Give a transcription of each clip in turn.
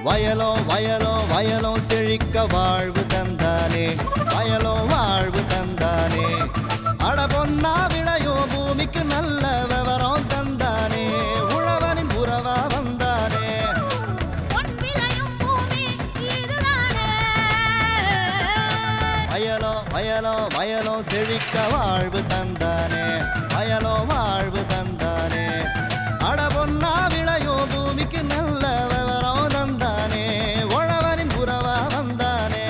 வயலோ வயலோ வயலோ செழிக்க வாழ்வு தந்தானே, வயலோ வாழ்வு தந்தானே. அட பொன்னா விளையோ பூமிக்கு நல்ல விவரம் தந்தானே, உழவனின் உறவா வந்தானே. வயலோ வயலோ வயலோ செழிக்க வாழ்வு தந்தானே, வயலோ வாழ்வு தந்தானே. அட பொன்னா விளையோ பூமிக்கு நல்ல விவரம் தந்தானே, உழவனின் உறவா வந்தானே.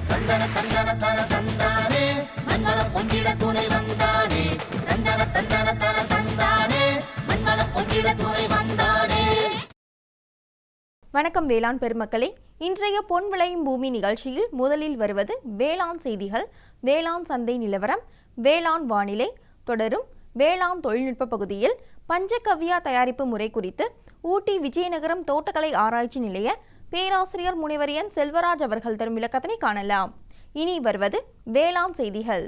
தந்தன தந்தன தன தந்தானே, மண்ணளம் பொங்கிட துணை வந்தானே. தந்தன தந்தன தன தந்தானே, மண்ணளம் பொங்கிட துணை வந்தானே. வணக்கம் வேளாண் பெருமக்களே, இன்றைய பொன் விளையும் பூமி நிகழ்ச்சியில் முதலில் வருவது வேளாண் செய்திகள், வேளாண் சந்தை நிலவரம், வேளாண் வானிலை. தொடரும் வேளாண் தொழில்நுட்ப பகுதியில் பஞ்சகவ்யா தயாரிப்பு முறை குறித்து ஊட்டி விஜயநகரம் தோட்டக்கலை ஆராய்ச்சி நிலைய பேராசிரியர் முனைவர் என் செல்வராஜ் அவர்கள் தரும் விளக்கத்தினை காணலாம். இனி வருவது வேளாண் செய்திகள்.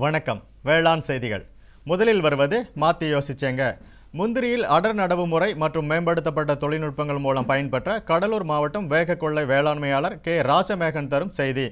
வணக்கம். வேளாண் செய்திகள். முதலில் வருவது மாத்தி யோசிச்சேங்க. முந்திரியில் அடர் நடவு முறை மற்றும் மேம்படுத்தப்பட்ட தொழில்நுட்பங்கள் மூலம் பயன்பெற்ற கடலூர் மாவட்டம் வேகக்கொள்ளை வேளாண்மையாளர் கே ராஜமேகன் தரும் செய்தி.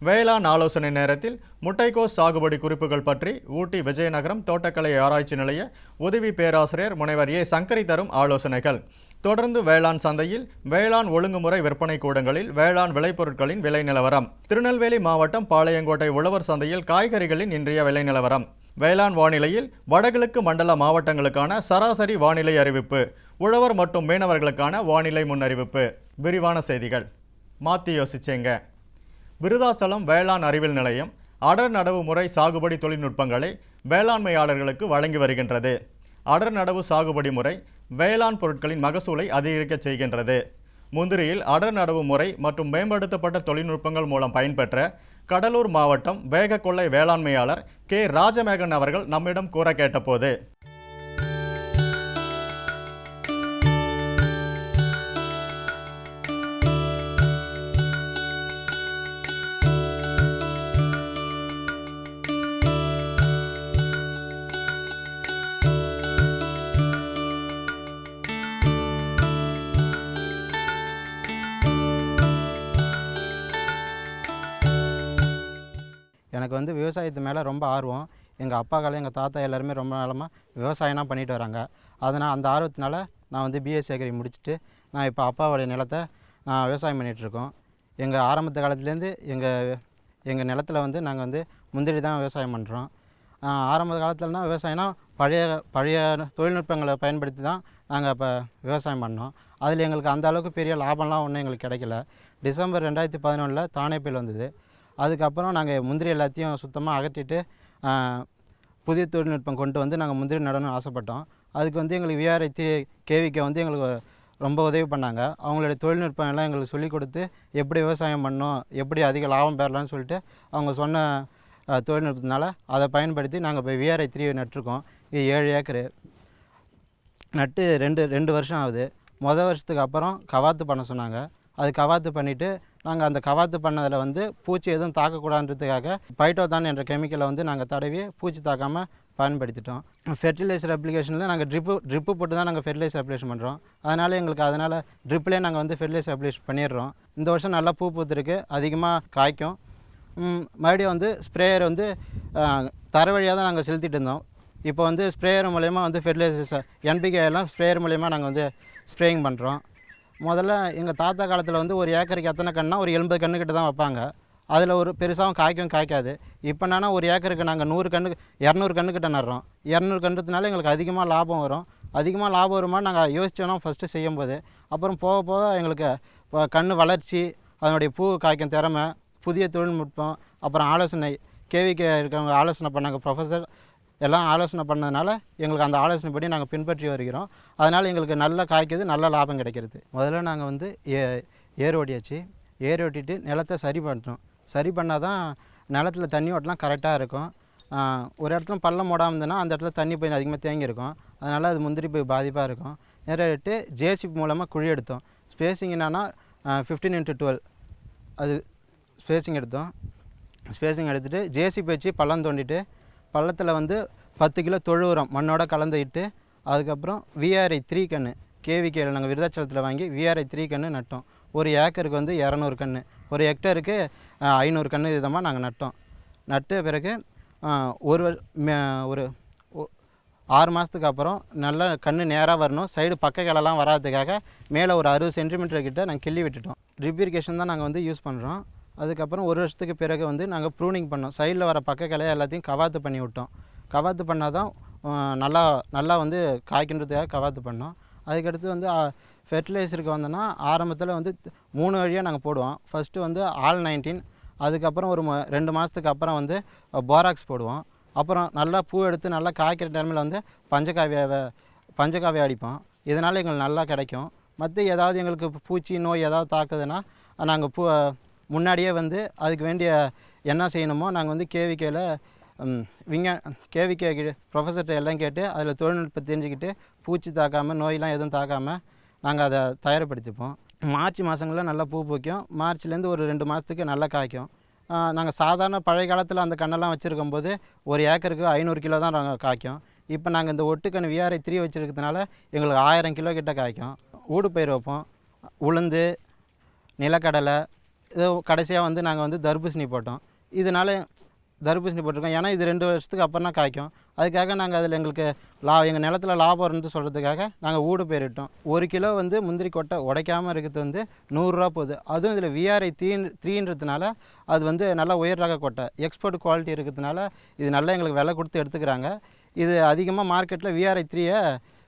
வேளாண் ஆலோசனை நேரத்தில் முட்டைக்கோஸ் சாகுபடி குறிப்புகள் பற்றி ஊட்டி விஜயநகரம் தோட்டக்கலை ஆராய்ச்சி நிலைய உதவி பேராசிரியர் முனைவர் ஏ சங்கரி தரும் ஆலோசனைகள். தொடர்ந்து வேளாண் சந்தையில் வேளாண் ஒழுங்குமுறை விற்பனை கூடங்களில் வேளாண் விளைபொருட்களின் விலை நிலவரம். திருநெல்வேலி மாவட்டம் பாளையங்கோட்டை உழவர் சந்தையில் காய்கறிகளின் இன்றைய விலை நிலவரம். வேளாண் வானிலையில் வடகிழக்கு மண்டல மாவட்டங்களுக்கான சராசரி வானிலை அறிவிப்பு, உழவர் மற்றும் மீனவர்களுக்கான வானிலை முன்னறிவிப்பு. விரிவான செய்திகள். மாத்தி யோசிச்சேங்க. விருதாசலம் வேளாண் அறிவியல் நிலையம் அடர் நடவு முறை சாகுபடி தொழில்நுட்பங்களை வேளாண்மையாளர்களுக்கு வழங்கி வருகின்றது. அடர் நடவு சாகுபடி முறை வேளாண் பொருட்களின் மகசூலை அதிகரிக்க செய்கின்றது. முந்திரியில் அடர் நடவு முறை மற்றும் மேம்படுத்தப்பட்ட தொழில்நுட்பங்கள் மூலம் பயன்பெற்ற கடலூர் மாவட்டம் வேகக்கொள்ளை வேளாண்மையாளர் கே ராஜமேகன் அவர்கள் நம்மிடம் கூற கேட்டபோது, எனக்கு வந்து விவசாயத்து மேலே ரொம்ப ஆர்வம். எங்கள் அப்பா காலம் எங்கள் தாத்தா எல்லாருமே ரொம்ப நாளமாக விவசாயம்லாம் பண்ணிட்டு வராங்க. அதனால் அந்த ஆர்வத்தினால நான் வந்து பிஎஸ்சி அக்ரி முடிச்சுட்டு நான் இப்போ அப்பாவோடைய நிலத்தை நான் விவசாயம் பண்ணிகிட்ருக்கோம். எங்கள் ஆரம்பத்து காலத்துலேருந்து எங்கள் நிலத்தில் வந்து நாங்கள் வந்து முந்திரி தான் விவசாயம் பண்ணுறோம். ஆரம்ப காலத்துலனா விவசாயம்னா பழைய தொழில்நுட்பங்களை பயன்படுத்தி தான் நாங்கள் இப்போ விவசாயம் பண்ணோம். அதில் எங்களுக்கு அந்த அளவுக்கு பெரிய லாபம்லாம் ஒன்றும் எங்களுக்கு கிடைக்கல. டிசம்பர் 2011 தானே புயல் வந்தது. அதுக்கப்புறம் நாங்கள் முந்திரி எல்லாத்தையும் சுத்தமாக அகற்றிட்டு புதிய தொழில்நுட்பம் கொண்டு வந்து நாங்கள் முந்திரி நடணும்னு ஆசைப்பட்டோம். அதுக்கு வந்து எங்களுக்கு விஆர்ஐ கேவிகே வந்து எங்களுக்கு ரொம்ப உதவி பண்ணாங்க. அவங்களுடைய தொழில்நுட்பம் எல்லாம் எங்களுக்கு சொல்லிக் கொடுத்து எப்படி விவசாயம் பண்ணணும், எப்படி அதிக லாபம் பெறலாம்னு சொல்லிட்டு அவங்க சொன்ன தொழில்நுட்பத்தினால அதை பயன்படுத்தி நாங்கள் இப்போ விஆர்ஐ 3 நட்டிருக்கோம். இது 7 ஏக்கரு நட்டு ரெண்டு வருஷம் ஆகுது. மொதல் வருஷத்துக்கு அப்புறம் கவாத்து பண்ண சொன்னாங்க. அது கவாத்து பண்ணிவிட்டு நாங்கள் அந்த கவாத்து பண்ணதில் வந்து பூச்சி எதுவும் தாக்கக்கூடாதுன்றதுக்காக பைட்டோதான் என்ற கெமிக்கலை வந்து நாங்கள் தடவி பூச்சி தாக்காமல் பயன்படுத்திட்டோம். ஃபெர்டிலைசர் அப்ளிகேஷனில் நாங்கள் ட்ரிப்பு போட்டு தான் நாங்கள் ஃபெர்டிலைசர் அப்ளிகேஷன் பண்ணுறோம். அதனால் ட்ரிப்லேயே நாங்கள் வந்து ஃபெர்டிலைசர் அப்ளிகேஷன் பண்ணிடுறோம். இந்த வருஷம் நல்லா பூ பூத்துருக்கு, அதிகமாக காய்க்கும். மறுபடியும் வந்து ஸ்ப்ரேயர் வந்து தர வழியாக தான் நாங்கள் செலுத்திட்டு இருந்தோம். இப்போ வந்து ஸ்ப்ரேயர் மூலயமா வந்து ஃபெர்டிலைசர்ஸ் NPK எல்லாம் ஸ்ப்ரேயர் மூலயமா நாங்கள் வந்து ஸ்ப்ரேயிங் பண்ணுறோம். முதல்ல எங்கள் தாத்தா காலத்தில் வந்து ஒரு ஏக்கருக்கு எத்தனை கன்றுனா ஒரு 80 கன்றுக்கிட்ட தான் வைப்பாங்க. அதில் ஒரு பெருசாகவும் காய்க்காது. இப்போ என்னன்னா ஒரு ஏக்கருக்கு நாங்கள் 200 கன்றுக்கிட்ட நடுறோம். 200 கன்றுனால எங்களுக்கு அதிகமாக லாபம் வரும். அதிகமாக லாபம் வருமானு நாங்கள் யோசித்தோன்னா ஃபஸ்ட்டு செய்யும்போது, அப்புறம் போக போக எங்களுக்கு கன்று வளர்ச்சி, அதனுடைய பூ காய்க்கும் திறமை, புதிய தொழில்நுட்பம், அப்புறம் ஆலோசனை கேவிகே இருக்கிறவங்க ஆலோசனை பண்ணாங்க, ப்ரொஃபஸர் எல்லாம் ஆலோசனை பண்ணதுனால எங்களுக்கு அந்த ஆலோசனைப்படி நாங்கள் பின்பற்றி வருகிறோம். அதனால் எங்களுக்கு நல்லா காய்க்குது, நல்ல லாபம் கிடைக்கிறது. முதல்ல நாங்கள் வந்து ஏர் ஓட்டியாச்சு. ஏர் ஓட்டிட்டு நிலத்தை சரி பண்ணுறோம். சரி பண்ணால் தான் நிலத்தில் தண்ணி ஓட்டலாம் கரெக்டாக இருக்கும். ஒரு இடத்துல பள்ளம் மூடாமல் இருந்ததுன்னா அந்த இடத்துல தண்ணி போய் அதிகமாக தேங்கியிருக்கும். அதனால் அது முந்திரி போய் பாதிப்பாக இருக்கும். நேரிட்டு ஜேசிபி மூலமாக குழி எடுத்தோம். ஸ்பேஸிங் என்னன்னா 15x12 அது ஸ்பேஸிங் எடுத்தோம். ஸ்பேஸிங் எடுத்துகிட்டு ஜேசிபி வச்சு பள்ளம் தோண்டிட்டு பள்ளத்தில் வந்து 10 கிலோ தொழு உரம் மண்ணோட கலந்துக்கிட்டு அதுக்கப்புறம் விஆர்ஐ 3 கன்று கேவிகேயில் நாங்கள் விருதாச்சலத்தில் வாங்கி விஆர்ஐ 3 கன்று நட்டோம். ஒரு ஏக்கருக்கு வந்து 200 கன்று, ஒரு ஹெக்டருக்கு 500 கன்று விதமாக நாங்கள் நட்டோம். நட்டு பிறகு ஒரு 6 மாதத்துக்கு அப்புறம் நல்லா கன்று நேராக வரணும், சைடு பக்க கிளலாம் வராதுக்காக மேலே ஒரு 60 சென்டிமீட்டர் கிட்ட நாங்கள் கிள்ளி விட்டுட்டோம். ட்ரிப் இரிகேஷன் தான் நாங்கள் வந்து யூஸ் பண்ணுறோம். அதுக்கப்புறம் ஒரு வருஷத்துக்கு பிறகு வந்து நாங்கள் ப்ரூனிங் பண்ணோம். சைடில் வர பக்க கிளையை எல்லாத்தையும் கவாத்து பண்ணி விட்டோம். கவாத்து பண்ணால் தான் நல்லா வந்து காய்க்கின்றதுக்காக கவாத்து பண்ணோம். அதுக்கடுத்து வந்து ஃபெர்டிலைசருக்கு வந்தோன்னா ஆரம்பத்தில் வந்து 3 வழியாக நாங்கள் போடுவோம். ஃபஸ்ட்டு வந்து All-19, அதுக்கப்புறம் ஒரு 2 மாதத்துக்கு அப்புறம் வந்து போராக்ஸ் போடுவோம். அப்புறம் நல்லா பூ எடுத்து நல்லா காய்க்கிற டைமில் வந்து பஞ்சகாவியை அடிப்போம். இதனால் எங்களுக்கு நல்லா கிடைக்கும். மற்ற ஏதாவது எங்களுக்கு பூச்சி நோய் ஏதாவது தாக்குதுன்னா நாங்கள் முன்னாடியே வந்து அதுக்கு வேண்டிய என்ன செய்யணுமோ நாங்கள் வந்து கேவிகேயில் கேவிகே ப்ரொஃபஸர்கிட்ட எல்லாம் கேட்டு அதில் தொழில்நுட்பம் தெரிஞ்சுக்கிட்டு பூச்சி தாக்காமல் நோயெலாம் எதுவும் தாக்காமல் நாங்கள் அதை தயார்படுத்திப்போம். மார்ச் மாதங்களில் நல்லா பூ பூக்கும். மார்ச்லேருந்து ஒரு 2 மாதத்துக்கு நல்லா காய்க்கும். நாங்கள் சாதாரண பழைய காலத்தில் அந்த கண்ணெல்லாம் வச்சுருக்கும் போது ஒரு ஏக்கருக்கு 500 கிலோ தான் நாங்கள் காய்க்கும். இப்போ நாங்கள் இந்த ஒட்டுக்கன்று விஆர்ஐ 3 வச்சுருக்கிறதுனால எங்களுக்கு 1000 கிலோ கிட்ட காய்க்கும். ஊடுபயிர் வைப்போம், உளுந்து, நிலக்கடலை, இது கடைசியாக வந்து நாங்கள் வந்து தர்பூசணி போட்டோம். இதனால் தர்பூசணி போட்டிருக்கோம். ஏன்னா இது 2 வருஷத்துக்கு அப்புறம் தான் காய்க்கும். அதுக்காக நாங்கள் அதில் எங்களுக்கு எங்கள் நிலத்தில் லாபம் இருந்து சொல்கிறதுக்காக நாங்கள் ஊடு பயிரிட்டோம். 1 கிலோ வந்து முந்திரி கொட்டை உடைக்காமல் இருக்கிறது வந்து 100 ரூபா போகுது. அதுவும் இதில் விஆர்ஐ 3ன்றதுனால அது வந்து நல்லா உயர் ரக கொட்டை, எக்ஸ்போர்ட் குவாலிட்டி இருக்கிறதுனால இது நல்லா எங்களுக்கு விலை கொடுத்து எடுத்துக்கிறாங்க. இது அதிகமாக மார்க்கெட்டில் விஆர்ஐ 3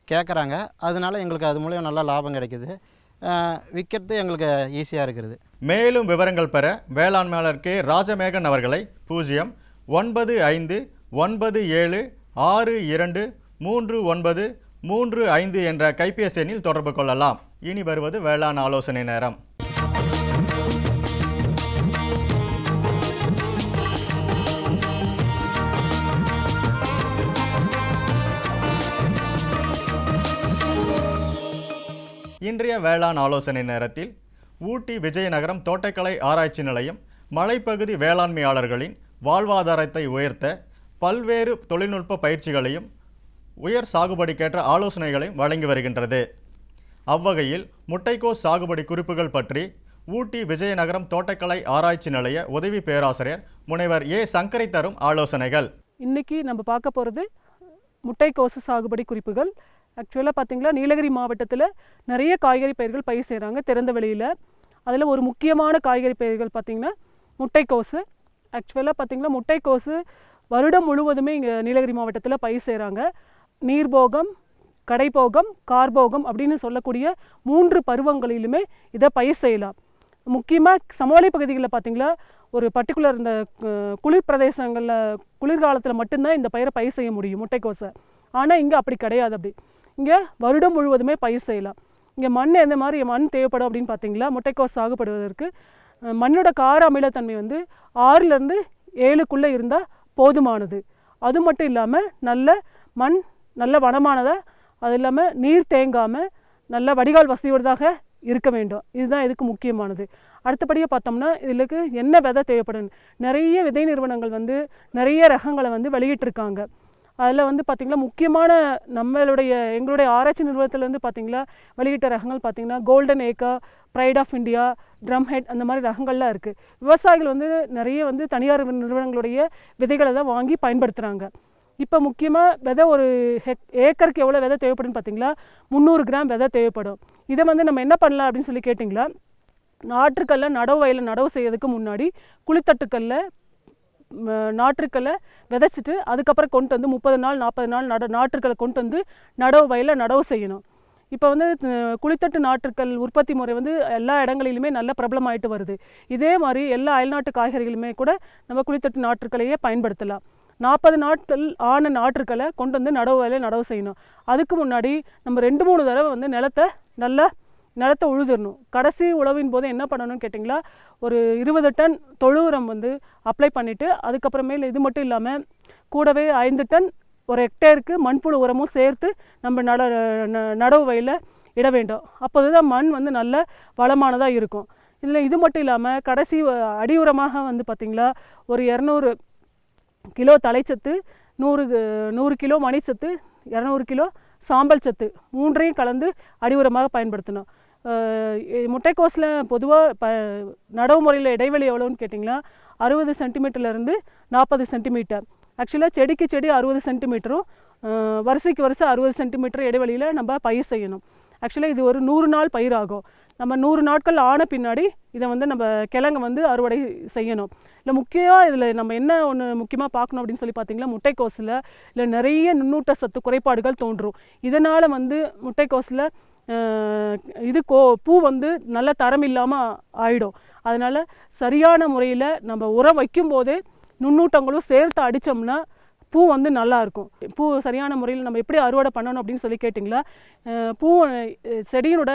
கேட்குறாங்க. அதனால எங்களுக்கு அது மூலியம் நல்லா லாபம் கிடைக்குது. விற்கிறது எங்களுக்கு ஈஸியாக இருக்கிறது. மேலும் விவரங்கள் பெற வேளாண்மையாளர் கே ராஜமேகன் அவர்களை 09597623935 என்ற கைபேசி எண்ணில் தொடர்பு கொள்ளலாம். இனி வருவது வேளாண் ஆலோசனை நேரம். இன்றைய வேளாண் ஆலோசனை நேரத்தில் ஊட்டி விஜயநகரம் தோட்டக்கலை ஆராய்ச்சி நிலையம் மலைப்பகுதி வேளாண்மையாளர்களின் வாழ்வாதாரத்தை உயர்த்த பல்வேறு தொழில்நுட்ப பயிற்சிகளையும் உயர் சாகுபடிக்கேற்ற ஆலோசனைகளையும் வழங்கி வருகின்றது. அவ்வகையில் முட்டைக்கோஸ் சாகுபடி குறிப்புகள் பற்றி ஊட்டி விஜயநகரம் தோட்டக்கலை ஆராய்ச்சி நிலைய உதவி பேராசிரியர் முனைவர் ஏ சங்கரை தரும் ஆலோசனைகள். இன்னைக்கு நம்ம பார்க்க போகிறது முட்டைக்கோசு சாகுபடி குறிப்புகள். ஆக்சுவலாக பார்த்திங்களா, நீலகிரி மாவட்டத்தில் நிறைய காய்கறி பயிர்கள் பயிர் செய்கிறாங்க திறந்த வெளியில். அதில் ஒரு முக்கியமான காய்கறி பயிர்கள் பார்த்திங்கன்னா முட்டைக்கோசு. ஆக்சுவலாக பார்த்திங்கன்னா முட்டைக்கோசு வருடம் முழுவதுமே இங்கே நீலகிரி மாவட்டத்தில் பயிர் செய்கிறாங்க. நீர்போகம், கடைபோகம், கார்போகம் அப்படின்னு சொல்லக்கூடிய 3 பருவங்களிலுமே இதை பயிர் செய்யலாம். முக்கியமாக சமவெளி பகுதிகளில் பார்த்திங்களா ஒரு பர்டிகுலர் இந்த குளிர் பிரதேசங்களில் குளிர்காலத்தில் மட்டும்தான் இந்த பயிரை பயிர் செய்ய முடியும் முட்டைக்கோசை. ஆனால் இங்கே அப்படி கிடையாது. அப்படி இங்கே வருடம் முழுவதுமே பயிர் செய்யலாம். இங்கே மண் எந்த மாதிரி மண் தேவைப்படும் அப்படின்னு பார்த்தீங்களா, முட்டைக்கோஸ் சாகுபடுவதற்கு மண்ணோட கார அமிலத்தன்மை வந்து 6லேருந்து 7க்குள்ளே இருந்தால் போதுமானது. அது மட்டும் இல்லாமல் நல்ல மண், நல்ல வளமானதாக, அது இல்லாமல் நீர் தேங்காமல் நல்ல வடிகால் வசதியோடதாக இருக்க வேண்டும். இதுதான் இதுக்கு முக்கியமானது. அடுத்தபடியாக பார்த்தோம்னா இதுக்கு என்ன விதை தேவைப்படும். நிறைய விதை நிறுவனங்கள் வந்து நிறைய ரகங்களை வந்து வெளியிட்டிருக்காங்க. அதில் வந்து பார்த்திங்களா முக்கியமான எங்களுடைய ஆராய்ச்சி நிறுவனத்துலேருந்து பார்த்திங்களா வெளியிட்ட ரகங்கள் பார்த்திங்கன்னா golden acre, pride of India, drumhead, அந்த மாதிரி ரகங்கள்லாம் இருக்குது. விவசாயிகள் வந்து நிறைய வந்து தனியார் நிறுவனங்களுடைய விதைகளை தான் வாங்கி பயன்படுத்துகிறாங்க. இப்போ முக்கியமாக விதை ஒரு ஏக்கருக்கு எவ்வளோ விதை தேவைப்படுன்னு பார்த்திங்களா 300 கிராம் விதை தேவைப்படும். இதை வந்து நம்ம என்ன பண்ணலாம் அப்படின்னு சொல்லி கேட்டிங்களா, நாற்றுக்கல்ல நடவு வயலில் நடவு செய்யறதுக்கு முன்னாடி குளித்தட்டுக்கல்ல நாற்றுக்களை விதைச்சிட்டு அதுக்கப்புறம் கொண்டு வந்து 30 நாள் 40 நாள் நாற்றுக்களை கொண்டு வந்து நடவு வயலில் நடவு செய்யணும். இப்போ வந்து குளித்தட்டு நாற்றுக்கள் உற்பத்தி முறை வந்து எல்லா இடங்களிலுமே நல்ல பிரபலமாயிட்டு வருது. இதே மாதிரி எல்லா அயல்நாட்டு காய்கறிகளுமே கூட நம்ம குளித்தட்டு நாற்றுக்களையே பயன்படுத்தலாம். 40 நாட்கள் ஆன நாற்றுக்களை கொண்டு வந்து நடவு வயலில் நடவு செய்யணும். அதுக்கு முன்னாடி நம்ம 2-3 தடவை வந்து நிலத்தை உழுதுடணும். கடைசி உழவின் போது என்ன பண்ணணும்னு கேட்டிங்களா, ஒரு 20 டன் தொழு உரம் வந்து அப்ளை பண்ணிவிட்டு அதுக்கப்புறமேல் இது மட்டும் இல்லாமல் கூடவே 5 டன் ஒரு ஹெக்டேருக்கு மண்புழு உரமும் சேர்த்து நம்ம நடவு வயலில் இட வேண்டும். அப்போது தான் மண் வந்து நல்ல வளமானதாக இருக்கும். இதில் இது மட்டும் இல்லாமல் கடைசி அடி உரமாக வந்து பார்த்திங்களா ஒரு 200 கிலோ தலைச்சத்து, 100 கிலோ மணிச்சத்து, 200 கிலோ சாம்பல் சத்து 3ஐயும் கலந்து அடி உரமாக பயன்படுத்தணும். முட்டைக்கோஸில் பொதுவாக நடவு முறையில் இடைவெளி எவ்வளோன்னு கேட்டிங்கன்னா 60 சென்டிமீட்டர்லேருந்து 40 சென்டிமீட்டர். ஆக்சுவலாக செடிக்கு செடி 60 சென்டிமீட்டரும் வரிசைக்கு வரிசை 60 சென்டிமீட்டர் இடைவெளியில் நம்ம பயிர் செய்யணும். ஆக்சுவலாக இது ஒரு 100 நாள் பயிர் ஆகும். நம்ம 100 நாட்கள் ஆன பின்னாடி இதை வந்து நம்ம கிழங்கு அறுவடை செய்யணும். இல்லை முக்கியமாக இதில் நம்ம என்ன ஒன்று முக்கியமாக பார்க்கணும் அப்படின்னு சொல்லி பார்த்தீங்கன்னா, முட்டைக்கோஸில் இல்லை நிறைய நுண்ணூட்ட சத்து குறைபாடுகள் தோன்றும். இதனால் முட்டைக்கோஸில் பூ நல்ல தரம் இல்லாமல் ஆயிடும். அதனால் சரியான முறையில் நம்ம உரம் வைக்கும்போதே நுண்ணூட்டங்களும் சேர்த்து அடித்தோம்னா பூ நல்லாயிருக்கும். பூ சரியான முறையில் நம்ம எப்படி அறுவடை பண்ணணும் அப்படின்னு சொல்லி கேட்டிங்களா, பூ செடியினோட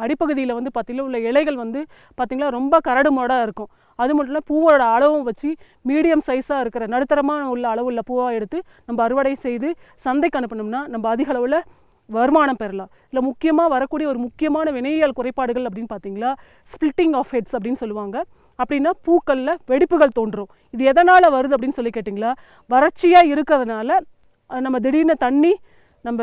அடிப்பகுதியில் பார்த்திங்கன்னா உள்ள இலைகள் பார்த்திங்களா ரொம்ப கரடு மோடாக இருக்கும். அது மட்டும் இல்லை, பூவோட அளவும் வச்சு மீடியம் சைஸாக இருக்கிற நடுத்தரமான உள்ள அளவுள்ள பூவாக எடுத்து நம்ம அறுவடை செய்து சந்தைக்கு அனுப்பினோம்னா நம்ம அதிக அளவில் வருமானம் பெறலாம். இல்லை முக்கியமாக வரக்கூடிய ஒரு முக்கியமான வினையியல் குறைபாடுகள் அப்படின்னு பார்த்தீங்களா, ஸ்பிளிட்டிங் ஆஃப் ஹெட்ஸ் அப்படின்னு சொல்லுவாங்க. அப்படின்னா பூக்களில் வெடிப்புகள் தோன்றும். இது எதனால் வருது அப்படின்னு சொல்லி கேட்டிங்களா, வறட்சியாக இருக்கிறதுனால நம்ம திடீர்னு தண்ணி நம்ம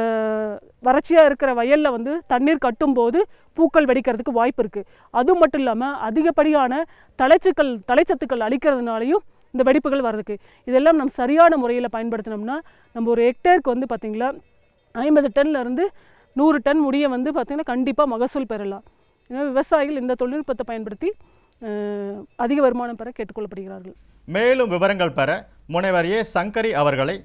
வறட்சியாக இருக்கிற வயலில் தண்ணீர் கட்டும்போது பூக்கள் வெடிக்கிறதுக்கு வாய்ப்பு இருக்குது. அது மட்டும் இல்லாமல் அதிகப்படியான தலைச்சத்துக்கள் அளிக்கிறதுனாலையும் இந்த வெடிப்புகள் வர்றதுக்கு. இதெல்லாம் நம்ம சரியான முறையில் பயன்படுத்தினோம்னா நம்ம ஒரு ஹெக்டேருக்கு பார்த்திங்களா 50 டன்லேருந்து 100 டன் முடிய பார்த்திங்கன்னா கண்டிப்பாக மகசூல் பெறலாம். ஏன்னா விவசாயிகள் இந்த தொழில்நுட்பத்தை பயன்படுத்தி அதிக வருமானம் பெற கேட்டுக்கொள்ளப்படுகிறார்கள். மேலும் விவரங்கள் பெற முனைவர் ஏ சங்கரி அவர்களை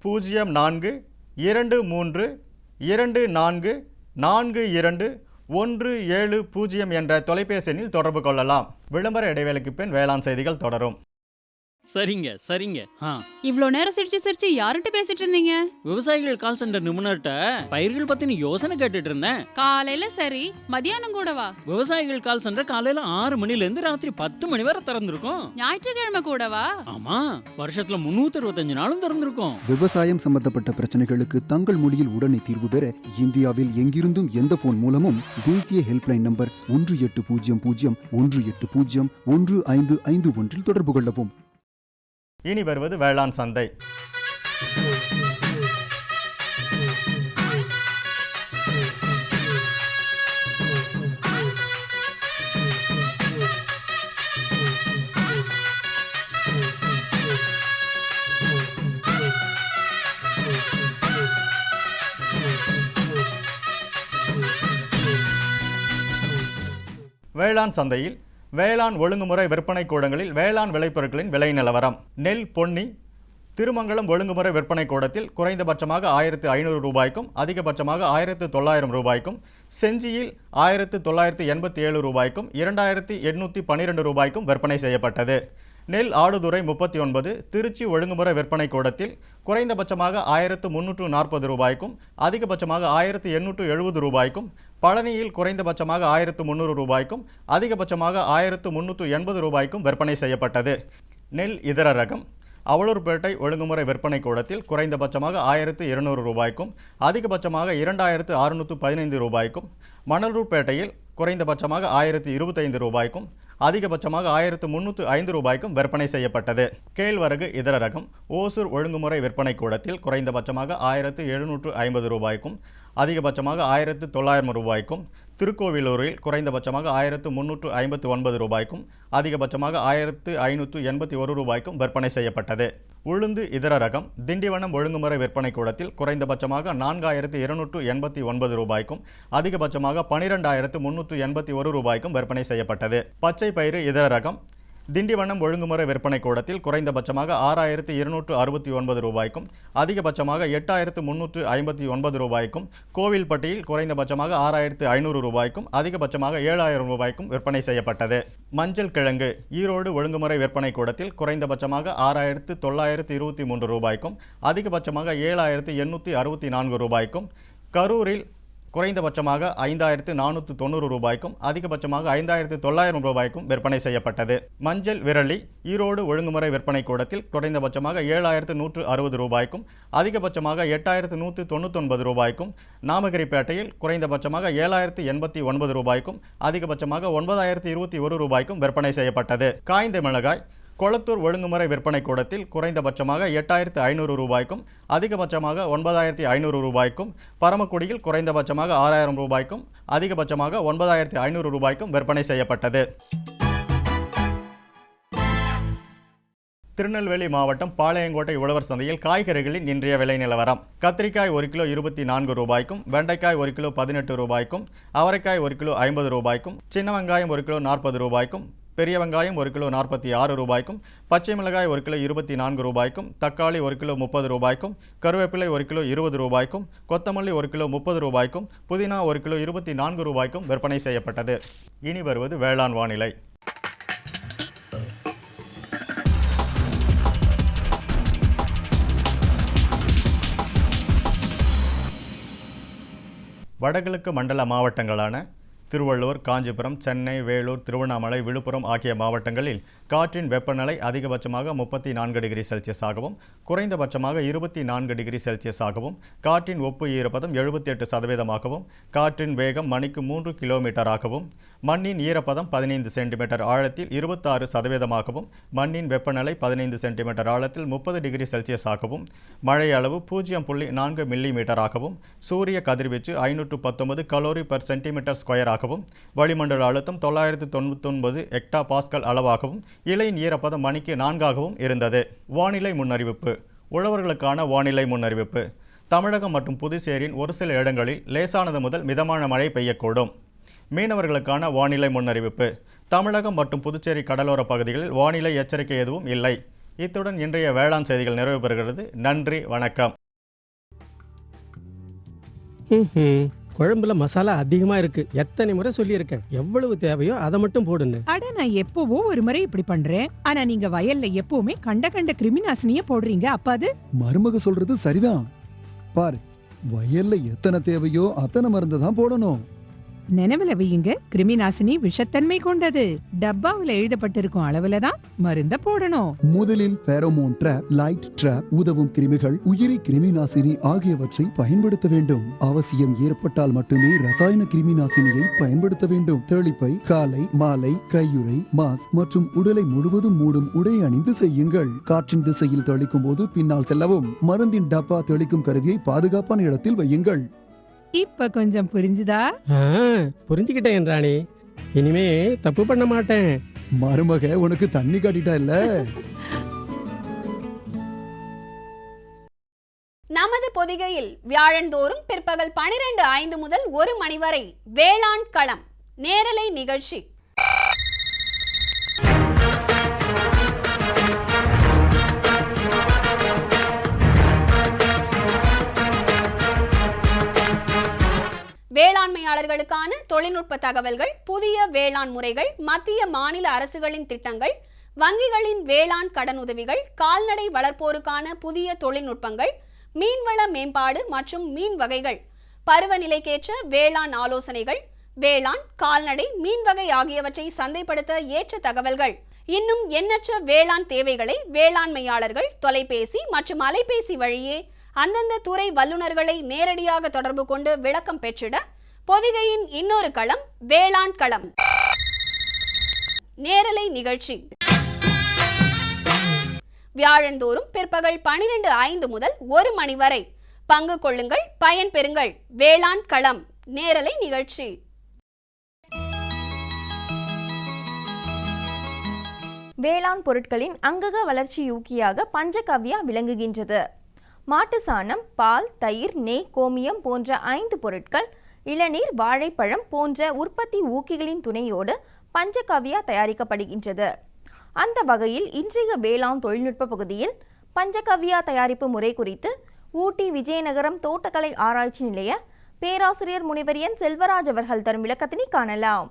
0424244217 என்ற தொலைபேசி எண்ணில் தொடர்பு கொள்ளலாம். விளம்பர இடைவேளைக்கு பின் வேளாண் செய்திகள் தொடரும். சரிங்க. இவ்ளோ நேரம் சிரிச்சு யார்கிட்ட பேசிட்டு இருந்தீங்க? விவசாயிகள் கால் சென்டர் நிபுணர்கிட்ட பயிர்கள் பத்தின யோசனை கேட்டுட்டு இருந்தேன். காலையில சரி, மதியானம் கூடவா? விவசாயிகள் கால் சென்டர் காலையில 6 மணில இருந்து ராத்திரி 10 மணி வரை திறந்திருக்கும். ஞாயிற்றுக்கிழமை கூடவா? ஆமா, வருஷத்துல 365 நாளும் திறந்திருக்கும். விவசாயம் சம்பந்தப்பட்ட பிரச்சனைகளுக்கு தங்கள் மொழியில் உடனே தீர்வு பெற இந்தியாவில் எங்கிருந்தும் எந்த போன் மூலமும் தேசிய ஹெல்ப்லைன் நம்பர் 1800-180-1551 தொடர்பு கொள்ளவும். இனி வருவது வேளாண் சந்தை. வேளாண் சந்தையில் வேளாண் ஒழுங்குமுறை விற்பனை கூடங்களில் வேளாண் விளைபொருட்களின் விலை நிலவரம். நெல் பொன்னி திருமங்கலம் ஒழுங்குமுறை விற்பனை கூடத்தில் குறைந்தபட்சமாக 1500 ரூபாய்க்கும் அதிகபட்சமாக 1900 ரூபாய்க்கும், செஞ்சியில் 1987 ரூபாய்க்கும் 2812 ரூபாய்க்கும் விற்பனை செய்யப்பட்டது. நெல் ஆடுதுறை 39 திருச்சி ஒழுங்குமுறை விற்பனை கூடத்தில் குறைந்தபட்சமாக 1340 ரூபாய்க்கும் அதிகபட்சமாக 1870 ரூபாய்க்கும், பழனியில் குறைந்தபட்சமாக 1300 ரூபாய்க்கும் அதிகபட்சமாக 1380 ரூபாய்க்கும் விற்பனை செய்யப்பட்டது. நெல் இதர ரகம் அவலூர்பேட்டை ஒழுங்குமுறை விற்பனை கூடத்தில் குறைந்தபட்சமாக 1200 ரூபாய்க்கும் அதிகபட்சமாக 2615 ரூபாய்க்கும், மணலூர்பேட்டையில் குறைந்தபட்சமாக 1025 ரூபாய்க்கும் அதிகபட்சமாக 1305 ரூபாய்க்கும் விற்பனை செய்யப்பட்டது. கேழ்வரகு இதர ரகம் ஓசூர் ஒழுங்குமுறை விற்பனை கூடத்தில் குறைந்தபட்சமாக 1750 ரூபாய்க்கும் அதிகபட்சமாக 1900 ரூபாய்க்கும், திருக்கோவிலூரில் குறைந்தபட்சமாக 1359 ரூபாய்க்கும் அதிகபட்சமாக 1581 ரூபாய்க்கும் விற்பனை செய்யப்பட்டது. உளுந்து இதர ரகம் திண்டிவனம் ஒழுங்குமுறை விற்பனை கூடத்தில் குறைந்தபட்சமாக 4289 ரூபாய்க்கும் அதிகபட்சமாக 12381 ரூபாய்க்கும் விற்பனை செய்யப்பட்டது. பச்சை பயிறு இதர ரகம் திண்டிவனம் ஒழுங்குமுறை விற்பனை கூடத்தில் குறைந்தபட்சமாக 6269 ரூபாய்க்கும் அதிகபட்சமாக 8359 ரூபாய்க்கும், கோவில்பட்டியில் குறைந்தபட்சமாக 6500 ரூபாய்க்கும் அதிகபட்சமாக 7000 ரூபாய்க்கும் விற்பனை செய்யப்பட்டது. மஞ்சள் கிழங்கு ஈரோடு ஒழுங்குமுறை விற்பனை கூடத்தில் குறைந்தபட்சமாக 6923 ரூபாய்க்கும் அதிகபட்சமாக 7864 ரூபாய்க்கும், கரூரில் குறைந்தபட்சமாக 5490 ரூபாய்க்கும் அதிகபட்சமாக 5900 ரூபாய்க்கும் விற்பனை செய்யப்பட்டது. மஞ்சள் விரலி ஈரோடு ஒழுங்குமுறை விற்பனை கூடத்தில் குறைந்தபட்சமாக 7160 ரூபாய்க்கும் அதிகபட்சமாக 8199 ரூபாய்க்கும், நாமகிரிப்பேட்டையில் குறைந்தபட்சமாக 7089 ரூபாய்க்கும் அதிகபட்சமாக 9021 ரூபாய்க்கும் விற்பனை செய்யப்பட்டது. காய்ந்த மிளகாய் கொளத்தூர் ஒழுங்குமுறை விற்பனை கூடத்தில் குறைந்தபட்சமாக 8,500 ரூபாய்க்கும் அதிகபட்சமாக 9,500 ரூபாய்க்கும், பரமக்குடியில் குறைந்தபட்சமாக 6,000 ரூபாய்க்கும் அதிகபட்சமாக 9,500 ரூபாய்க்கும் விற்பனை செய்யப்பட்டது. திருநெல்வேலி மாவட்டம் பாளையங்கோட்டை உழவர் சந்தையில் காய்கறிகளின் இன்றைய விலை நிலவரம். கத்திரிக்காய் 1 கிலோ 24 ரூபாய்க்கும், வெண்டைக்காய் 1 கிலோ 18 ரூபாய்க்கும், அவரைக்காய் 1 கிலோ 50 ரூபாய்க்கும், சின்ன வெங்காயம் 1 கிலோ 40 ரூபாய்க்கும், பெரிய வெங்காயம் 1 கிலோ 46 ரூபாய்க்கும், பச்சை மிளகாய் 1 கிலோ 24 ரூபாய்க்கும், தக்காளி 1 கிலோ 30 ரூபாய்க்கும், கருவேப்பிலை 1 கிலோ 20 ரூபாய்க்கும், கொத்தமல்லி 1 கிலோ 30 ரூபாய்க்கும், புதினா 1 கிலோ 24 ரூபாய்க்கும் விற்பனை செய்யப்பட்டது. இனி வருவது வேளாண் வானிலை. வடகிழக்கு மண்டல மாவட்டங்களான திருவள்ளூர், காஞ்சிபுரம், சென்னை, வேலூர், திருவண்ணாமலை, விழுப்புரம் ஆகிய மாவட்டங்களில் காற்றின் வெப்பநிலை அதிகபட்சமாக 34 டிகிரி செல்சியஸாகவும் குறைந்தபட்சமாக 24 டிகிரி செல்சியஸாகவும், காற்றின் ஒப்பு ஈரப்பதம் 78%ஆகவும், காற்றின் வேகம் மணிக்கு 3 கிலோமீட்டராகவும், மண்ணின் ஈரப்பதம் 15 சென்டிமீட்டர் ஆழத்தில் 26%ஆகவும், மண்ணின் வெப்பநிலை 15 சென்டிமீட்டர் ஆழத்தில் 30 டிகிரி செல்சியஸாகவும், மழை அளவு 0.4 மில்லிமீட்டராகவும், சூரிய கதிர்வீச்சு 519 கலோரி பர் சென்டிமீட்டர் ஸ்கொயராகவும், வளிமண்டல அழுத்தம் 999 ஹெக்டா பாஸ்கல் அளவாகவும், இலையின் ஈரப்பதம் மணிக்கு 4ஆகவும் இருந்தது. வானிலை முன்னறிவிப்பு. உழவர்களுக்கான வானிலை முன்னறிவிப்பு. தமிழகம் மற்றும் புதுச்சேரியின் ஒரு சில இடங்களில் லேசானது முதல் மிதமான மழை பெய்யக்கூடும். மீனவர்களுக்கான வானிலை முன்னறிவிப்பு. தமிழகம் மற்றும் புதுச்சேரி கடலோர பகுதிகளில் வானிலை எச்சரிக்கை எதுவும் இல்லை. இத்துடன் இன்றைய வேளாண் செய்திகள் நிறைவு பெறுகிறது. நன்றி, வணக்கம். குழம்புல மசாலா அதிகமா இருக்கு. எத்தனை முறை சொல்லியிருக்கேன், எவ்வளவு தேவையோ அதை மட்டும் போடுன்னு. அட, நான் எப்பவோ ஒரு முறை இப்படி பண்றேன். ஆனா நீங்க வயல்ல எப்பவுமே கண்ட கண்ட கிருமிநாசினிய போடுறீங்க. அப்ப அது மருமக சொல்றது சரிதான். பாரு, வயல்ல எத்தனை தேவையோ அத்தனை மருந்து தான் போடணும். நினைவுல வையுங்க, கிருமிநாசினி விஷத்தன்மை கொண்டது. டப்பாவுல எழுதப்பட்டிருக்கும் அளவுல தான் மருந்த போடணும். முதலில் பேரோமோன் ட்ராப், லைட் ட்ராப், உதவும் கிருமிகள், உயிரி கிருமிநாசினி ஆகியவற்றை பயன்படுத்த வேண்டும். அவசியம் ஏற்பட்டால் மட்டுமே ரசாயன கிருமிநாசினியை பயன்படுத்த வேண்டும். தெளிப்பை காலை, மாலை, கையுறை, மாஸ்க் மற்றும் உடலை முழுவதும் மூடும் உடை அணிந்து செய்யுங்கள். காற்றின் திசையில் தெளிக்கும் போது பின்னால் செல்லவும். மருந்தின் டப்பா தெளிக்கும் கருவியை பாதுகாப்பான இடத்தில் வையுங்கள். இப்ப கொஞ்சம் புரிஞ்சுதா? புரிஞ்சுக்கிட்டேன் ராணி. இனிமே தப்பு பண்ண மாட்டேன். மருமக உனக்கு தண்ணி காட்டிட்டா இல்ல. நமது பொதிகையில் வியாழந்தோறும் பிற்பகல் 12:05 முதல் 1 மணி வரை வேளாண் களம் நேரலை நிகழ்ச்சி. வேளாண்மையாளர்களுக்கான தொழில்நுட்ப தகவல்கள், புதிய வேளாண் முறைகள், மத்திய மாநில அரசுகளின் திட்டங்கள், வங்கிகளின் வேளாண் கடனுதவிகள், கால்நடை வளர்ப்போருக்கான புதிய தொழில்நுட்பங்கள், மீன்வள மேம்பாடு மற்றும் மீன் வகைகள், பருவநிலைக்கேற்ற வேளாண் ஆலோசனைகள், வேளாண், கால்நடை, மீன் வகை ஆகியவற்றை சந்தைப்படுத்த ஏற்ற தகவல்கள், இன்னும் எண்ணற்ற வேளாண் தேவைகளை வேளாண்மையாளர்கள் தொலைபேசி மற்றும் அலைபேசி வழியே அந்தந்த துறை வல்லுநர்களை நேரடியாக தொடர்பு கொண்டு விளக்கம் பெற்றிட பொதிகையின் இன்னொரு களம் வேளாண் களம் நேரலை நிகழ்ச்சி. வியாழந்தோறும் பிற்பகல் 12:05 முதல் 1 மணி வரை பங்கு கொள்ளுங்கள், பயன் பெறுங்கள். வேளாண் களம் நேரலை நிகழ்ச்சி. வேளாண் பொருட்களின் அங்கக வளர்ச்சியூக்கியாக பஞ்சகவ்யா விளங்குகின்றது. மாட்டு சாணம், பால், தயிர், நெய், கோமியம் போன்ற 5 பொருட்கள், இளநீர், வாழைப்பழம் போன்ற உற்பத்தி ஊக்கிகளின் துணையோடு பஞ்சகவ்யா தயாரிக்கப்படுகின்றது. அந்த வகையில் இன்றைய வேளாண் தொழில்நுட்ப பகுதியில் பஞ்சகவ்யா தயாரிப்பு முறை குறித்து ஊட்டி விஜயநகரம் தோட்டக்கலை ஆராய்ச்சி நிலைய பேராசிரியர் முனைவர் என் செல்வராஜ் அவர்கள் தரும் விளக்கத்தினை காணலாம்.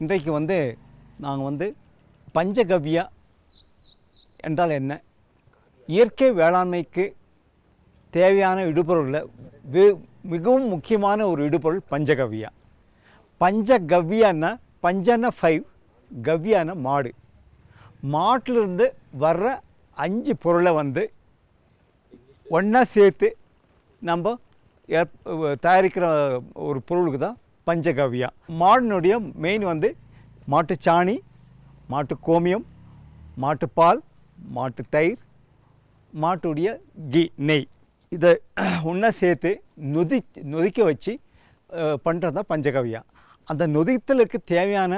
இன்றைக்கு நாங்கள் பஞ்சகவ்யா என்றால் என்ன, இயற்கை வேளாண்மைக்கு தேவையான இடுபொருளில் மிகவும் முக்கியமான ஒரு இடுபொருள் பஞ்சகவ்யா. பஞ்சகவ்யான்னா பஞ்சன 5 கவ்யான மாடு. மாட்டிலிருந்து வர்ற 5 பொருளை வந்து ஒன்றா சேர்த்து நம்ம தயாரிக்கிற ஒரு பொருளுக்கு தான் பஞ்சகவ்யா. மாடினுடைய மெயின் வந்து மாட்டுச்சாணி, மாட்டு கோமியம், மாட்டுப்பால், மாட்டு தயிர், மாட்டுடைய கீ நெய், இதை ஒன்றா சேர்த்து நொதிக்க வச்சு பண்ணுறது தான் பஞ்சகவ்யா. அந்த நொதித்தலுக்கு தேவையான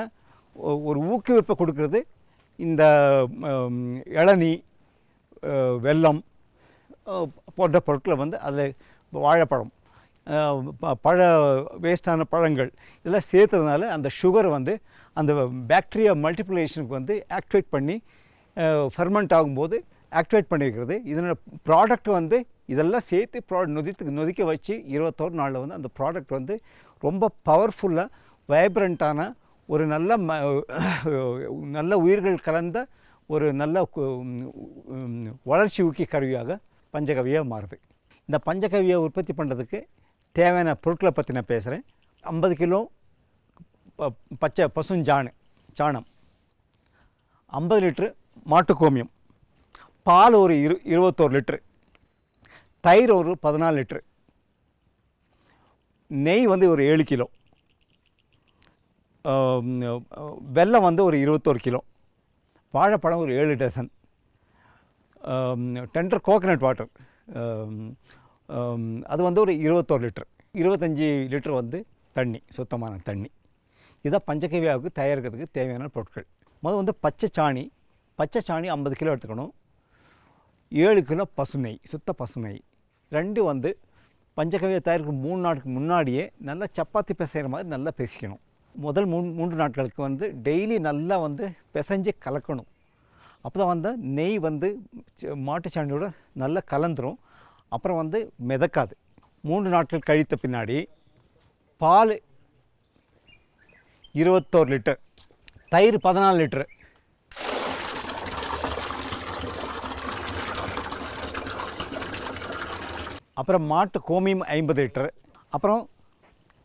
ஒரு ஊக்குவிப்பை கொடுக்கறது இந்த இளநீ, வெல்லம் போன்ற பொருட்களை வந்து அதில் வாழைப்பழம், வேஸ்டான பழங்கள் இதெல்லாம் சேர்த்ததுனால அந்த சுகர் வந்து அந்த பாக்டீரியா மல்டிப்ளிகேஷனுக்கு வந்து ஆக்டிவேட் பண்ணி ஃபெர்மெண்ட் ஆகும்போது ஆக்டிவேட் பண்ணி வைக்கிறது. இதனோட ப்ராடக்ட் வந்து இதெல்லாம் சேர்த்து நொதிக்க வச்சு 21 நாளில் வந்து அந்த ப்ராடக்ட் வந்து ரொம்ப பவர்ஃபுல்லாக வைப்ரண்ட்டான ஒரு நல்ல உயிர்கள் கலந்த ஒரு நல்ல வளர்ச்சி ஊக்கி கருவியாக பஞ்சகவ்யா மாறுது. இந்த பஞ்சகவ்யா உற்பத்தி பண்ணுறதுக்கு தேவையான பொருட்களை பற்றி நான் பேசுகிறேன். 50 கிலோ பச்சை சாணம், 50 லிட்ரு மாட்டு கோமியம், பால் ஒரு 21 லிட்ரு, தயிர் ஒரு 14 லிட்ரு, நெய் வந்து ஒரு 7 கிலோ, வெல்லம் வந்து ஒரு 21 கிலோ, வாழைப்பழம் ஒரு 7 டசன், டெண்டர் கோகனட் வாட்டர் அது வந்து ஒரு 21 லிட்டர், 25 லிட்டர் வந்து தண்ணி, சுத்தமான தண்ணி. இதான் பஞ்சகவ்யாவுக்கு தயாரிக்கிறதுக்கு தேவையான பொருட்கள். முதல் வந்து பச்சை சாணி 50 கிலோ எடுத்துக்கணும். 7 கிலோ பசுநெய், சுத்த பசுநெய். 2 வந்து பஞ்சகவ்யா தயாரிக்க 3 நாளுக்கு முன்னாடியே நல்லா சப்பாத்தி பிசைகிற மாதிரி நல்லா பிசைக்கணும். முதல் 3 நாட்களுக்கு வந்து டெய்லி நல்லா வந்து பிசைஞ்சு கலக்கணும். அப்போ தான் வந்து நெய் வந்து மாட்டுச்சாணியோட நல்லா கலந்துரும். அப்புறம் வந்து மிதக்காது. 3 நாட்கள் கழித்த பின்னாடி பால் 21 லிட்டர், தயிர் 14 லிட்டரு, அப்புறம் மாட்டு கோமியம் 50 லிட்டரு, அப்புறம்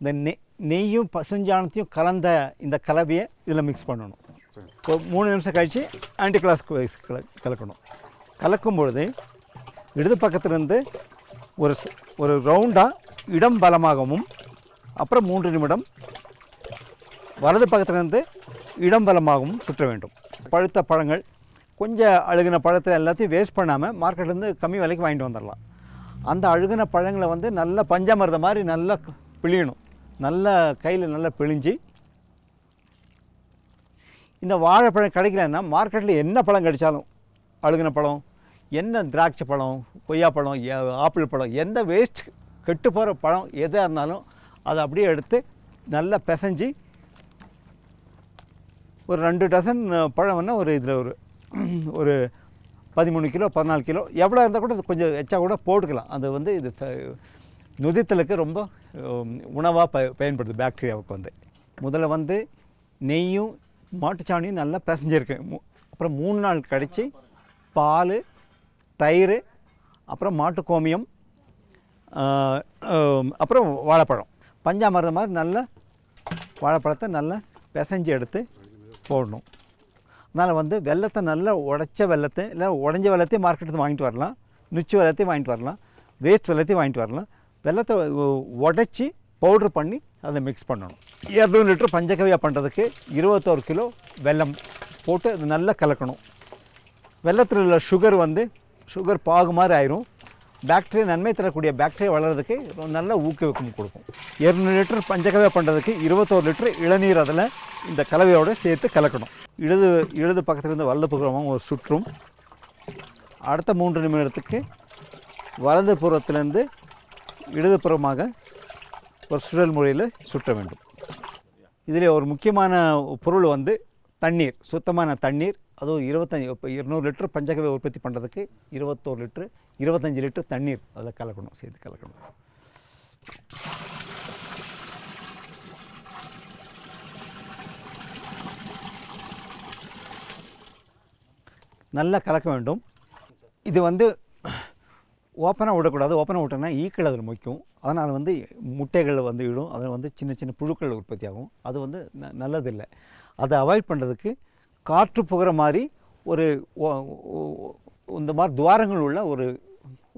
இந்த நெய்யும் பசுஞ்சாணத்தையும் கலந்த இந்த கலவையை இதில் மிக்ஸ் பண்ணணும். இப்போ 3 நிமிஷம் கழித்து ஆன்டி கிளாஸ் கலக்கணும். கலக்கும் பொழுது இடது பக்கத்துலேருந்து ஒரு ரவுண்டாக இடம் பலமாகவும், அப்புறம் 3 நிமிடம் வலது பக்கத்துலேருந்து இடம் பலமாகவும் சுற்ற வேண்டும். பழுத்த பழங்கள், கொஞ்சம் அழுகின பழத்தை எல்லாத்தையும் வேஸ்ட் பண்ணாமல் மார்க்கெட்லேருந்து கம்மி விலைக்கு வாங்கிட்டு வந்துடலாம். அந்த அழுகின பழங்களை வந்து நல்லா பஞ்சாமிர்தம் மாதிரி நல்லா பிழியணும். நல்லா கையில் நல்லா பிழிஞ்சு, இந்த வாழைப்பழம் கிடைக்கலன்னா மார்க்கெட்டில் என்ன பழம் கிடைச்சாலும், அழுகின பழம், என்ன திராட்சை பழம், கொய்யாப்பழம், ஆப்பிள் பழம், எந்த வேஸ்ட் கெட்டு போகிற பழம் எதாக இருந்தாலும் அதை அப்படியே எடுத்து நல்லா பிசைஞ்சு ஒரு 2 டசன் பழம்னா ஒரு இதில் ஒரு 13 கிலோ 14 கிலோ எவ்வளோ இருந்தால் கூட கொஞ்சம் எச்சா கூட போட்டுக்கலாம். அது வந்து இது நொதித்தலுக்கு ரொம்ப உணவாக பயன்படுது பாக்டீரியாவுக்கு வந்து. முதல்ல வந்து நெய்யும் மாட்டுச்சாணியும் நல்லா பிசைஞ்சிருக்கு. அப்புறம் 3 நாள் கழித்து பால், தயிர், அப்புறம் மாட்டு கோமியம், அப்புறம் வாழைப்பழம், பஞ்சாமிர்தம் மாதிரி நல்லா வாழைப்பழத்தை நல்லா பிசைஞ்சு எடுத்து போடணும். அதனால் வந்து வெல்லத்தை நல்லா உடைச்ச வெல்லத்தை இல்லை உடஞ்ச வெல்லத்தையும் மார்க்கெட்டுக்கு வாங்கிட்டு வரலாம், நுச்சி வெல்லத்தையும் வாங்கிட்டு வரலாம், வேஸ்ட் வெல்லத்தையும் வாங்கிட்டு வரலாம். வெல்லத்தை உடைச்சி பவுட்ரு பண்ணி அதில் மிக்ஸ் பண்ணணும். 200 லிட்டர் பஞ்சகவ்யா பண்ணுறதுக்கு 21 கிலோ வெல்லம் போட்டு அது நல்லா கலக்கணும். வெல்லத்தில் உள்ள சுகர் பாகு மாதிரி ஆயிரும். பாக்டீரியா, நன்மை தரக்கூடிய பாக்டீரியா வளர்கிறதுக்கு நல்ல ஊக்குவிக்கும் கொடுக்கும். 200 லிட்டர் பஞ்சகவ்யா பண்ணுறதுக்கு 21 லிட்டர் இளநீர் அதில் இந்த கலவையோடு சேர்த்து கலக்கணும். இடது பக்கத்துலேருந்து வலது புறமாக ஒரு சுற்றும். அடுத்த 3 நிமிடத்துக்கு வலது புறத்துலேருந்து இடதுபுறமாக ஒரு சுழல் முறையில் சுற்ற வேண்டும். இதில் ஒரு முக்கியமான பொருள் வந்து தண்ணீர், சுத்தமான தண்ணீர். அதுவும் 200 லிட்டர் பஞ்சகவ்யா உற்பத்தி பண்ணுறதுக்கு 21 லிட்டர் 25 லிட்டர் தண்ணீர் அதில் கலக்கணும், சேர்த்து கலக்கணும். நல்லா கலக்க வேண்டும். இது வந்து ஓப்பனாக விடக்கூடாது. ஓப்பனாக விட்டோன்னா ஈக்கள் அதில் மொய்க்கும். அதனால் வந்து முட்டைகள் வந்து இடும். அதில் வந்து சின்ன சின்ன புழுக்கள் உற்பத்தி ஆகும். அது வந்து நல்லதில்லை. அதை அவாய்ட் பண்ணுறதுக்கு காற்று புகிற மாதிரி ஒரு இந்த மாதிரி துவாரங்கள் உள்ள ஒரு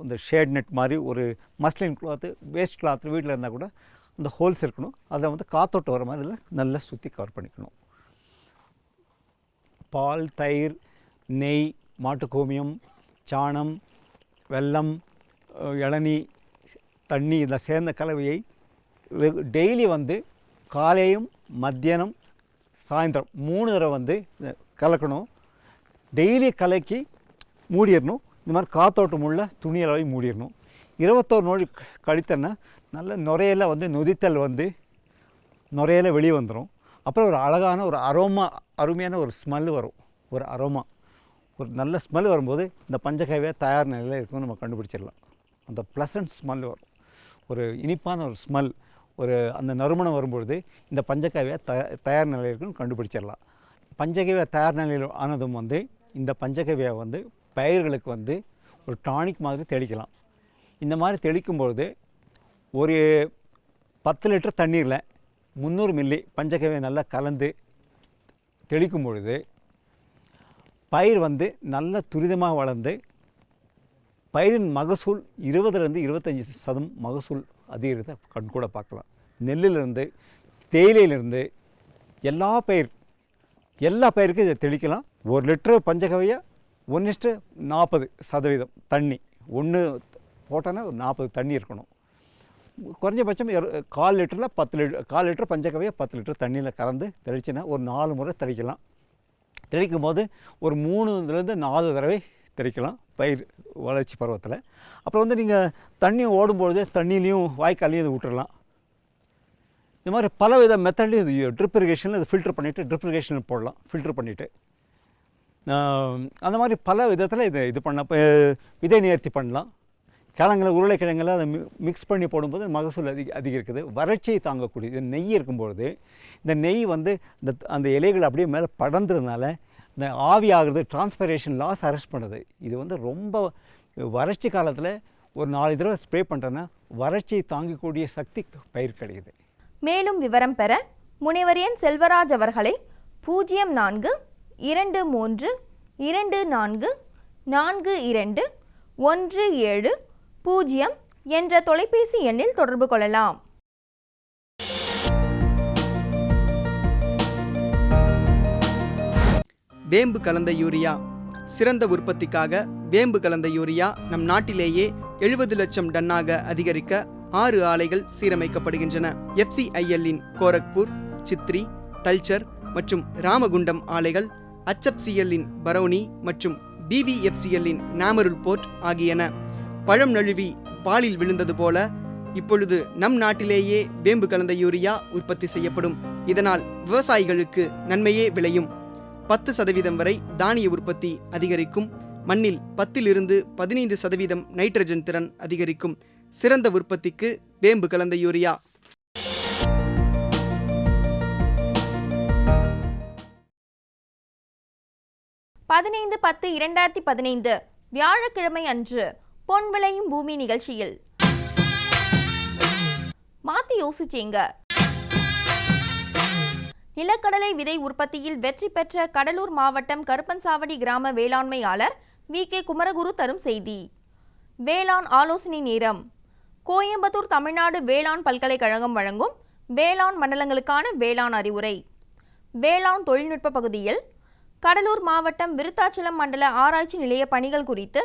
இந்த ஷேட் நெட் மாதிரி ஒரு மஸ்லின் கிளாத்து, வேஸ்ட் கிளாத்து வீட்டில் இருந்தால் கூட அந்த ஹோல்ஸ் இருக்கணும். அதை வந்து காத்தோட்டம் வர மாதிரி நல்லா சுற்றி கவர் பண்ணிக்கணும். பால், தயிர், நெய், மாட்டுக்கோமியம், சாணம், வெல்லம், இளநீ, தண்ணி இதில் சேர்ந்த கலவையை டெய்லி வந்து காலையும் மத்தியானம் சாயந்தரம் 3 தடவை வந்து கலக்கணும். டெய்லி கலக்கி மூடிடணும். இந்த மாதிரி காத்தோட்டம் உள்ள துணியளவை மூடிடணும். 21 நாள் கழித்தன்னா நல்ல நுரையில் வந்து நொதித்தல் வந்து நுரையில் வெளியே வந்துடும். அப்புறம் ஒரு அழகான ஒரு அருமையான ஒரு ஸ்மெல் வரும். ஒரு அரோமா, ஒரு நல்ல ஸ்மெல் வரும்போது இந்த பஞ்சகாவியா தயார் நிலையில் இருக்குன்னு நம்ம கண்டுபிடிச்சிடலாம். அந்த ப்ளசன்ட் ஸ்மெல் வரும். ஒரு இனிப்பான ஒரு ஸ்மெல், ஒரு அந்த நறுமணம் வரும்பொழுது இந்த பஞ்சகாவியா தயார் நிலையில் இருக்குன்னு கண்டுபிடிச்சிடலாம். பஞ்சகாவியா தயார் நிலையில் ஆனதும் வந்து இந்த பஞ்சகாவியா வந்து பயிர்களுக்கு வந்து ஒரு டானிக் மாதிரி தெளிக்கலாம். இந்த மாதிரி தெளிக்கும்பொழுது ஒரு 10 லிட்டர் தண்ணீரில் 300 மில்லி பஞ்சகாவியா நல்லா கலந்து தெளிக்கும் பொழுது பயிர் வந்து நல்ல துரிதமாக வளர்ந்து பயிரின் மகசூல் 20லேருந்து 25% மகசூல் அதிகரித்த கண்கூட பார்க்கலாம். நெல்லிலிருந்து தேயிலையிலிருந்து எல்லா பயிருக்கும் இதை தெளிக்கலாம். 1 லிட்டர் பஞ்சகவியா 1:40% தண்ணி ஒன்று போட்டோன்னா ஒரு 40 தண்ணி இருக்கணும். குறைஞ்சபட்சம் 1/4 லிட்டரில் 1/4 லிட்டர் பஞ்சகவியா 10 லிட்டர் தண்ணியில் கலந்து தெளிச்சுன்னா ஒரு 4 முறை தெளிக்கலாம். தெளிக்கும் போது ஒரு 3லேருந்து 4 தடவை தெளிக்கலாம் பயிர் வளர்ச்சி பருவத்தில். அப்புறம் வந்து நீங்கள் தண்ணி ஓடும்பொழுது தண்ணியிலையும் வாய்க்காலையும் இது விட்டுடலாம். இந்த மாதிரி பல வித மெத்தட்லையும் இது ட்ரிப் இரிகேஷனில் இது ஃபில்டர் பண்ணிவிட்டு ட்ரிப் இரிகேஷனில் போடலாம். ஃபில்டர் பண்ணிவிட்டு அந்த மாதிரி பல விதத்தில் இது பண்ண விதை நேர்த்தி பண்ணலாம். கிழங்குல உருளைக்கிழங்குல அதை மிக்ஸ் பண்ணி போடும்போது மகசூல் அதிகரிக்குது. வறட்சியை தாங்கக்கூடியது நெய் இருக்கும்பொழுது இந்த நெய் வந்து அந்த இலைகள் அப்படியே மேலே படர்ந்ததுனால இந்த ஆவி ஆகுறது, டிரான்ஸ்பரேஷன் லாஸ் அரெஸ்ட் பண்ணுது. இது வந்து ரொம்ப வறட்சி காலத்தில் ஒரு 4 தடவை ஸ்ப்ரே பண்ணுறேன்னா வறட்சியை தாங்கக்கூடிய சக்தி பயிர் கிடைக்குது. மேலும் விவரம் பெற முனைவர் என் செல்வராஜ் அவர்களை 042324241710 என்ற தொலைபேசி எண்ணில் தொடர்பு கொள்ளலாம். வேம்பு கலந்த யூரியா. சிறந்த உற்பத்திக்காக வேம்பு கலந்த யூரியா நம் நாட்டிலேயே 70 லட்சம் டன்னாக அதிகரிக்க 6 ஆலைகள் சீரமைக்கப்படுகின்றன. FCIL-இன் கோரக்பூர், சித்ரி, தல்ச்சர் மற்றும் ராமகுண்டம் ஆலைகள், HFCL-இன் பரௌனி மற்றும் BBFCL-இன் நாமருல் போர்ட் ஆகியன. பழம் நழுவி பாலில் விழுந்தது போல இப்பொழுது நம் நாட்டிலேயே வேம்பு கலந்த யூரியா உற்பத்தி செய்யப்படும். இதனால் விவசாயிகளுக்கு நன்மையே விளையும். 10% வரை தானிய உற்பத்தி அதிகரிக்கும். மண்ணில் 10லிருந்து 15% நைட்ரஜன் திறன் அதிகரிக்கும். சிறந்த உற்பத்திக்கு வேம்பு கலந்த யூரியா. பதினைந்து 10/2015 வியாழக்கிழமை அன்று பொன் விளையும் பூமி நிகழ்ச்சியில் மாத்தி யோசிச்சீங்க. நிலக்கடலை விதை உற்பத்தியில் வெற்றி பெற்ற கடலூர் மாவட்டம் கருப்பன்சாவடி கிராம வேளாண்மையாளர் VK குமரகுரு தரும் செய்தி. வேளாண் ஆலோசனை நேரம். கோயம்புத்தூர் தமிழ்நாடு வேளாண் பல்கலைக்கழகம் வழங்கும் வேளாண் மண்டலங்களுக்கான வேளாண் அறிவுரை. வேளாண் தொழில்நுட்ப பகுதியில் கடலூர் மாவட்டம் விருத்தாச்சலம் மண்டல ஆராய்ச்சி நிலைய பணிகள் குறித்து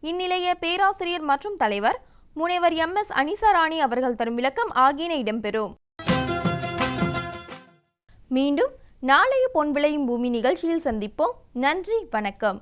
இந்நிலைய பேராசிரியர் மற்றும் தலைவர் முனைவர் MS அனிசா ராணி அவர்கள் தரும் விளக்கம் ஆகியன இடம்பெறும். மீண்டும் நாளைய பொன் விளையும் பூமி நிகழ்ச்சியில் சந்திப்போம். நன்றி, வணக்கம்.